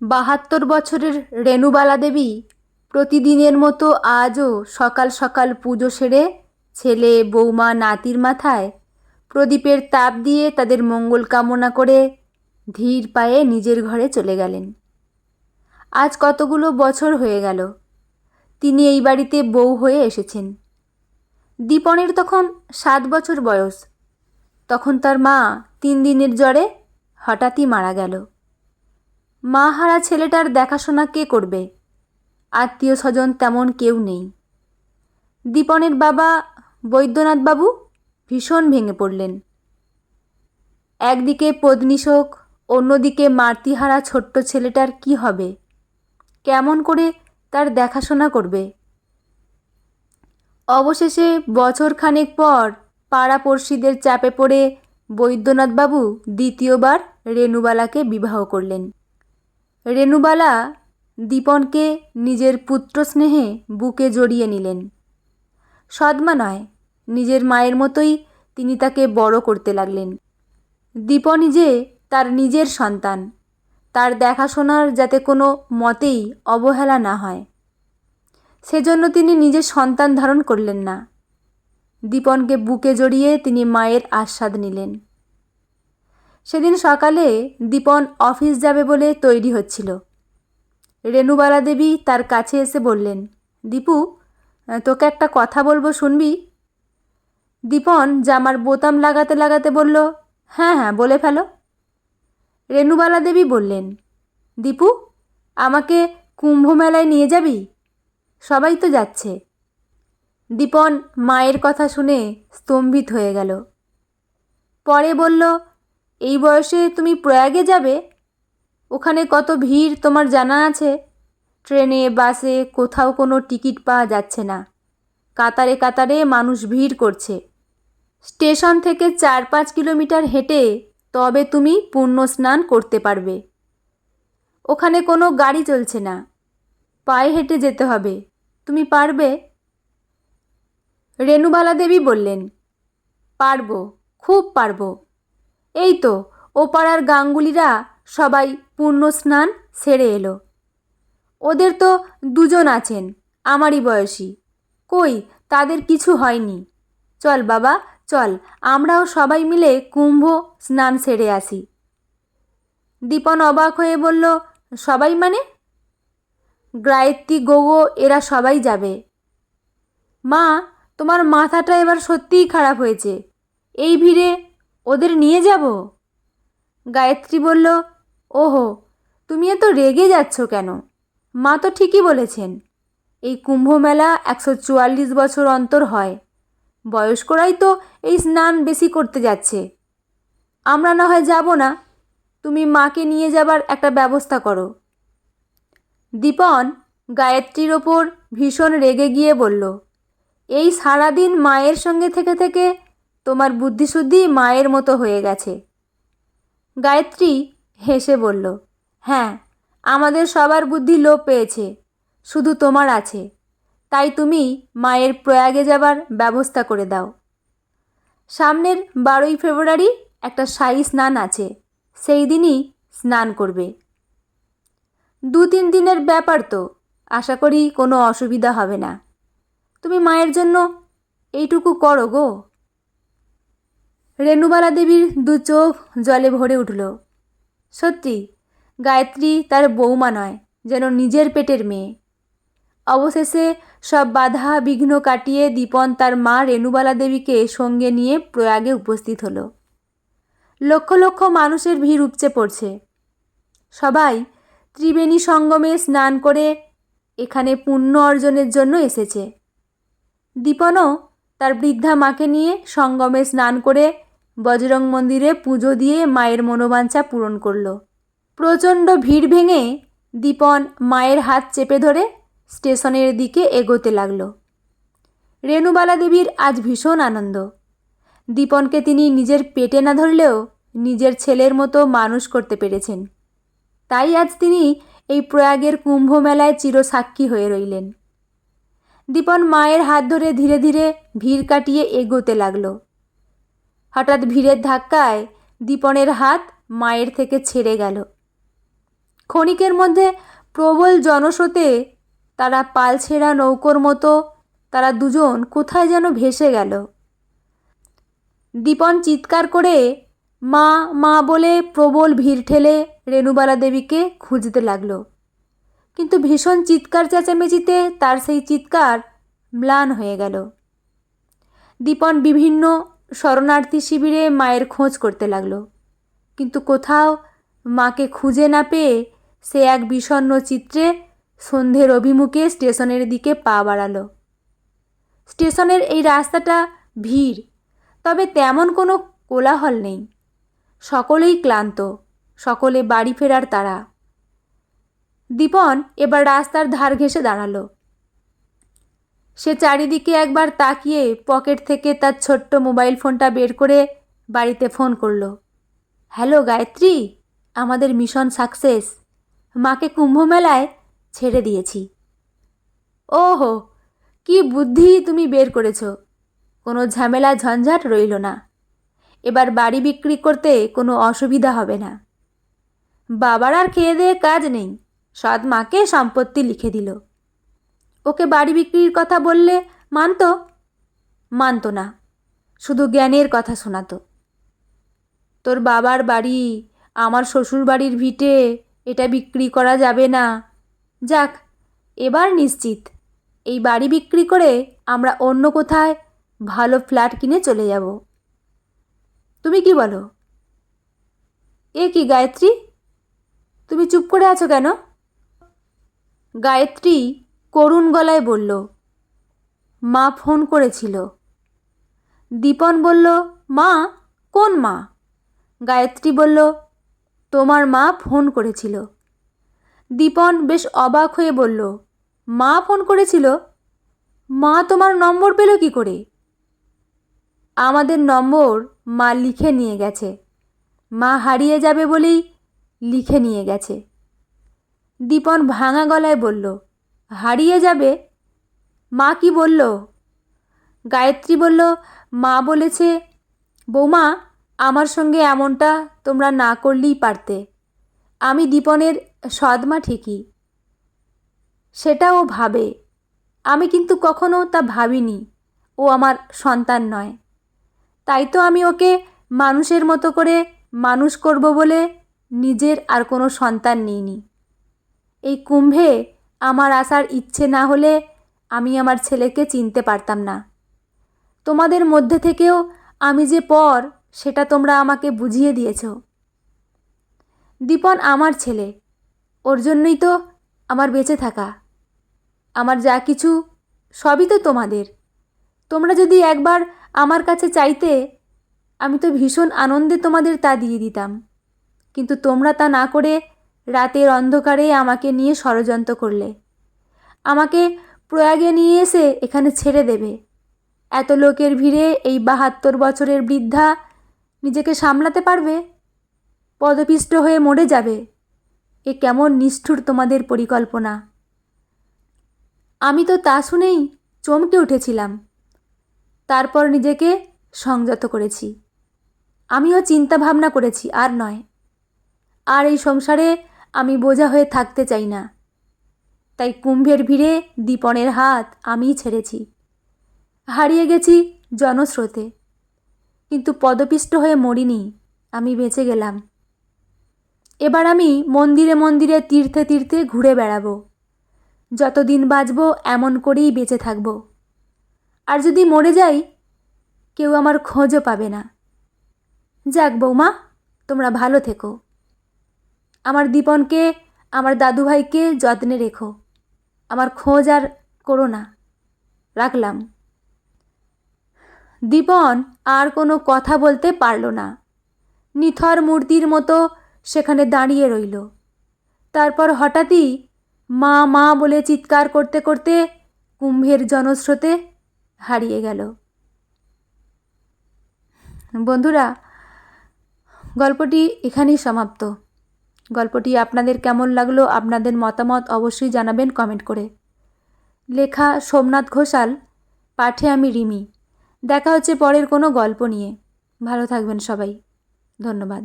৭২ বছরের রেণুবালা দেবী প্রতিদিনের মতো আজও সকাল সকাল পুজো সেরে ছেলে বৌমা নাতির মাথায় প্রদীপের তাপ দিয়ে তাদের মঙ্গল কামনা করে ধীর পায়ে নিজের ঘরে চলে গেলেন। আজ কতগুলো বছর হয়ে গেল তিনি এই বাড়িতে বউ হয়ে এসেছেন। দীপনের তখন 7 বছর বয়স। তখন তার মা 3 দিনের জ্বরে হঠাৎই মারা গেল। মা হারা ছেলেটার দেখাশোনা কে করবে? আত্মীয় স্বজন তেমন কেউ নেই। দীপনের বাবা বৈদ্যনাথবাবু ভীষণ ভেঙে পড়লেন। একদিকে পত্নীশোক, অন্যদিকে মাতৃহারা ছোট্ট ছেলেটার কি হবে? কেমন করে তার দেখাশোনা করবে? অবশেষে বছরখানেক পর পাড়াপড়শিদের চাপে পড়ে বৈদ্যনাথবাবু দ্বিতীয়বার রেণুবালাকে বিবাহ করলেন। রেণুবালা দীপনকে নিজের পুত্র স্নেহে বুকে জড়িয়ে নিলেন। সৎমা নয়, নিজের মায়ের মতোই তিনি তাকে বড় করতে লাগলেন। দীপনই যে তার নিজের সন্তান, তার দেখাশোনার যাতে কোনো মতেই অবহেলা না হয়, সেজন্য তিনি নিজের সন্তান ধারণ করলেন না। দীপনকে বুকে জড়িয়ে তিনি মায়ের আস্বাদ নিলেন। সেদিন সকালে দীপন অফিস যাবে বলে তৈরি হচ্ছিল। রেণুবালা দেবী তার কাছে এসে বললেন, দীপু, তোকে একটা কথা বলবো, শুনবি? দীপন জামার বোতাম লাগাতে লাগাতে বলল, হ্যাঁ হ্যাঁ, বলে ফেলো। রেণুবালা দেবী বললেন, দীপু, আমাকে কুম্ভ মেলায় নিয়ে যাবি? সবাই তো যাচ্ছে। দীপন মায়ের কথা শুনে স্তম্ভিত হয়ে গেল। পরে বলল, এই বয়সে তুমি প্রয়াগে যাবে? ওখানে কত ভিড় তোমার জানা আছে। ট্রেনে বাসে কোথাও কোনো টিকিট পাওয়া যাচ্ছে না। কাতারে কাতারে মানুষ ভিড় করছে। স্টেশন থেকে 4-5 কিলোমিটার হেঁটে তবে তুমি পুণ্য স্নান করতে পারবে। ওখানে কোনো গাড়ি চলছে না, পায়ে হেঁটে যেতে হবে। তুমি পারবে? রেণুবালা দেবী বললেন, পারবো, খুব পারবো। এই তো ও পাড়ার গাঙ্গুলিরা সবাই পুণ্য স্নান সেরে এলো। ওদের তো 2 জন আছেন আমারই বয়সী, কই তাদের কিছু হয়নি। চল বাবা, চল, আমরাও সবাই মিলে কুম্ভ স্নান সেরে আসি। দীপন অবাক হয়ে বলল, সবাই মানে? গায়ত্রী, গৌও এরা সবাই যাবে। মা, তোমার মাথাটা এবার সত্যিই খারাপ হয়েছে। এই ভিড়ে ওদের নিয়ে যাব? গায়ত্রী বলল, ওহো, তুমি এত রেগে যাচ্ছ কেন? মা তো ঠিকই বলেছেন। এই কুম্ভ মেলা 144 বছর অন্তর হয়। বয়স্করাই তো এই স্নান বেশি করতে যাচ্ছে। আমরা না হয় যাব না, তুমি মাকে নিয়ে যাবার একটা ব্যবস্থা করো। দীপন গায়ত্রীর ওপর ভীষণ রেগে গিয়ে বলল, এই সারাদিন মায়ের সঙ্গে থেকে থেকে তোমার বুদ্ধিশুদ্ধি মায়ের মতো হয়ে গেছে। গায়ত্রী হেসে বলল, হ্যাঁ, আমাদের সবার বুদ্ধি লোপ পেয়েছে, শুধু তোমার আছে। তাই তুমি মায়ের প্রয়াগে যাবার ব্যবস্থা করে দাও। সামনের 12ই ফেব্রুয়ারি একটা শাহী স্নান আছে, সেই দিনই স্নান করবে। 2-3 দিনের ব্যাপার তো, আশা করি কোনো অসুবিধা হবে না। তুমি মায়ের জন্য এইটুকু করো গো। রেণুবালা দেবীর 2 চোখ জলে ভরে উঠল। সত্যি গায়ত্রী তার বৌমা নয়, যেন নিজের পেটের মেয়ে। অবশেষে সব বাধা বিঘ্ন কাটিয়ে দীপন তার মা রেণুবালা দেবীকে সঙ্গে নিয়ে প্রয়াগে উপস্থিত হলো। লক্ষ লক্ষ মানুষের ভিড় উপচে পড়ছে। সবাই ত্রিবেণী সঙ্গমে স্নান করে এখানে পুণ্য অর্জনের জন্য এসেছে। দীপনও তার বৃদ্ধা মাকে নিয়ে সঙ্গমে স্নান করে বজরং মন্দিরে পুজো দিয়ে মায়ের মনোবাঞ্ছা পূরণ করল। প্রচণ্ড ভিড় ভেঙে দীপন মায়ের হাত চেপে ধরে স্টেশনের দিকে এগোতে লাগল। রেণুবালা দেবীর আজ ভীষণ আনন্দ। দীপনকে তিনি নিজের পেটে না ধরলেও নিজের ছেলের মতো মানুষ করতে পেরেছেন। তাই আজ তিনি এই প্রয়াগের কুম্ভ মেলায় চিরসাক্ষী হয়ে রইলেন। দীপন মায়ের হাত ধরে ধীরে ধীরে ভিড় কাটিয়ে এগোতে লাগল। হঠাৎ ভিড়ের ধাক্কায় দীপনের হাত মায়ের থেকে ছেড়ে গেল। ক্ষণিকের মধ্যে প্রবল জনস্রোতে তারা পালছেঁড়া নৌকোর মতো তারা দুজন কোথায় যেন ভেসে গেল। দীপন চিৎকার করে মা মা বলে প্রবল ভিড় ঠেলে রেণুবালা দেবীকে খুঁজতে লাগলো, কিন্তু ভীষণ চিৎকার চেঁচামেচিতে তার সেই চিৎকার ম্লান হয়ে গেল। দীপন বিভিন্ন শরণার্থী শিবিরে মায়ের খোঁজ করতে লাগলো, কিন্তু কোথাও মাকে খুঁজে না পেয়ে সে এক বিষণ্ণ চিত্রে সন্ধ্যের অভিমুখে স্টেশনের দিকে পা বাড়ালো। স্টেশনের এই রাস্তাটা ভিড়, তবে তেমন কোনো কোলাহল নেই। সকলেই ক্লান্ত, সকলে বাড়ি ফেরার তাড়া। দীপন এবার রাস্তার ধার ঘেঁষে দাঁড়ালো। সে চারিদিকে একবার তাকিয়ে পকেট থেকে তার ছোট্ট মোবাইল ফোনটা বের করে বাড়িতে ফোন করলো। হ্যালো গায়ত্রী, আমাদের মিশন সাকসেস, মাকে কুম্ভমেলায় ছেড়ে দিয়েছি। ওহো, কি বুদ্ধি তুমি বের করেছো, কোনো ঝামেলা ঝঞ্ঝাট রইল না। এবার বাড়ি বিক্রি করতে কোনো অসুবিধা হবে না। বাবার আর খেয়ে দেয়ে কাজ নেই, সৎ মাকে সম্পত্তি লিখে দিল। ওকে বাড়ি বিক্রির কথা বললে মানতো না, শুধু জ্ঞানের কথা শোনাতো। তোর বাবার বাড়ি, আমার শ্বশুর বাড়ির ভিটে, এটা বিক্রি করা যাবে না। যাক, এবার নিশ্চিত এই বাড়ি বিক্রি করে আমরা অন্য কোথায় ভালো ফ্ল্যাট কিনে চলে যাব। তুমি কি বলো? এ কি গায়ত্রী, তুমি চুপ করে আছো কেন? গায়ত্রী করুণ গলায় বলল, মা ফোন করেছিল। দীপন বলল, মা? কোন মা? গায়ত্রী বলল, তোমার মা ফোন করেছিল। দীপন বেশ অবাক হয়ে বলল, মা ফোন করেছিল? মা তোমার নম্বর পেল কি করে? আমাদের নম্বর মা লিখে নিয়ে গেছে, মা হারিয়ে যাবে বলেই লিখে নিয়ে গেছে। দীপন ভাঙা গলায় বলল, হারিয়ে যাবে? মা কি বলল? গায়ত্রী বলল, মা বলেছে, বৌমা আমার সঙ্গে এমনটা তোমরা না করলেই পারতে। আমি দীপনের সৎমা ঠিকই, সেটা ও ভাবে, আমি কিন্তু কখনো তা ভাবিনি ও আমার সন্তান নয়। তাই তো আমি ওকে মানুষের মতো করে মানুষ করব বলে নিজের আর কোনো সন্তান নিইনি। এই কুম্ভে আমার আসার ইচ্ছে না হলে আমি আমার ছেলেকে চিনতে পারতাম না। তোমাদের মধ্যে থেকেও আমি যে পর সেটা তোমরা আমাকে বুঝিয়ে দিয়েছ। দীপন আমার ছেলে, ওর জন্যই তো আমার বেঁচে থাকা। আমার যা কিছু সবই তো তোমাদের। তোমরা যদি একবার আমার কাছে চাইতে, আমি তো ভীষণ আনন্দে তোমাদের তা দিয়ে দিতাম, কিন্তু তোমরা তা না করে রাতের অন্ধকারে আমাকে নিয়ে ষড়যন্ত্র করলে। আমাকে প্রয়াগে নিয়ে এসে এখানে ছেড়ে দেবে। এত লোকের ভিড়ে এই 72 বছরের বৃদ্ধা নিজেকে সামলাতে পারবে? পদপিষ্ট হয়ে মরে যাবে? এ কেমন নিষ্ঠুর তোমাদের পরিকল্পনা। আমি তো তা শুনেই চমকে উঠেছিলাম, তারপর নিজেকে সংযত করেছি। আমিও চিন্তা ভাবনা করেছি, আর নয়। আর এই সংসারে আমি বোঝা হয়ে থাকতে চাই না। তাই কুম্ভের ভিড়ে দীপনের হাত আমিই ছেড়েছি। হারিয়ে গেছি জনস্রোতে, কিন্তু পদপিষ্ট হয়ে মরিনি, আমি বেঁচে গেলাম। এবার আমি মন্দিরে মন্দিরে তীর্থে তীর্থে ঘুরে বেড়াবো। যতদিন বাঁচব এমন করেই বেঁচে থাকব। আর যদি মরে যাই, কেউ আমার খোঁজও পাবে না। যাক বৌমা, তোমরা ভালো থেকো। আমার দীপনকে, আমার দাদুভাইকে যত্নে রেখো। আমার খোঁজ আর করো না। রাখলাম। দীপন আর কোনো কথা বলতে পারল না। নিথর মূর্তির মতো সেখানে দাঁড়িয়ে রইল। তারপর হঠাৎই মা মা বলে চিৎকার করতে করতে কুম্ভের জনস্রোতে হারিয়ে গেল। বন্ধুরা, গল্পটি এখানেই সমাপ্ত। গল্পটি আপনাদের কেমন লাগলো, আপনাদের মতামত অবশ্যই জানাবেন কমেন্ট করে। লেখা সোমনাথ ঘোষাল, পাঠে আমি রিমি। দেখা হচ্ছে পরের কোনো গল্প নিয়ে। ভালো থাকবেন সবাই। ধন্যবাদ।